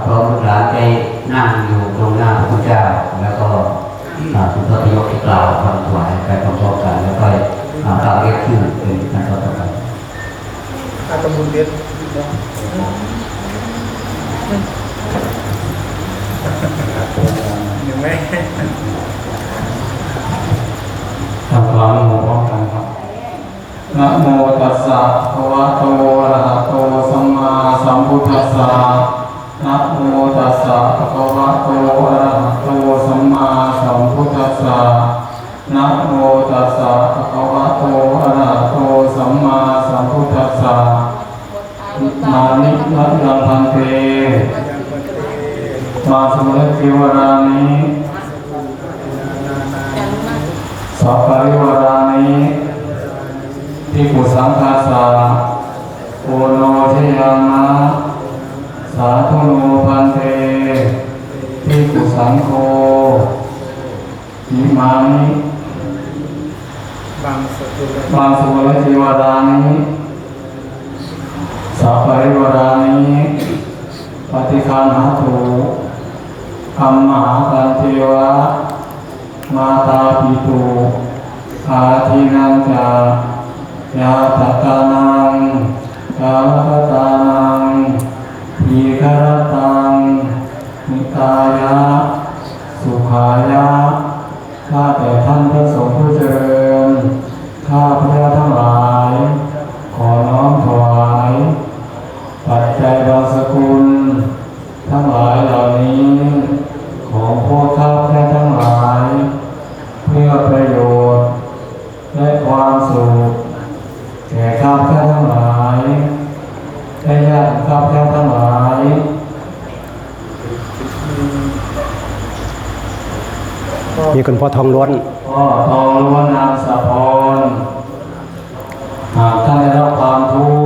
พร้อมลูกหลานได้นั่งอยู่ตรงหน้าพระพุทธเจ้าแล้วก็คุณพระพิยกที่กล่าวคำถวายไปพร้อมๆกันแล้วก็กล่าวเรียกชื่อเป็นขั้นตอนต่อไปอาตมุนเด็ดยังไม่ทำความโมพร้อมกันครับนะโมตัสสะภะคะวะโตอะระหะโตสัมมาสัมพุทธัสสะนะโมตัสสะภะคะวะโตอะระหะโตสัมมาสัมพุทธัสสะนะโมตัสสะภะคะวะโตอะระหะโตสัมมาสัมพุทธัสสะมานิรัตตังพันเตมาสมุทเทวรานิสัพพะริวารานิภิกขุสังฆาสาโอโนชยามะสาธุโนพันเตภิกขุสังโฆอิมานิบางสุวรจีวรานิสัพพะริวารานิปฏิคันหาตุอัมมหากันเทวะมาตาปิตุอาทินังจายาตตานังยาลตตานังทีฆรตังนิตายะสุขายะข้าแต่ท่านพระสงฆ์ผู้เจริญข้าพระทั้งหลายขอน้อมถวายปัจจัยบางสกุลทั้งหลายเหล่านี้ของพวกข้าพระทั้งหลายเพื่อประโยชน์และความสุขแก่ข้าพเจ้าทั้งหลายและญาติข้าพเจ้าทั้งหลายมีคุณพ่อทองล้วนพ่อทองล้วนนามสะพรหากท่านได้รับความทุกข์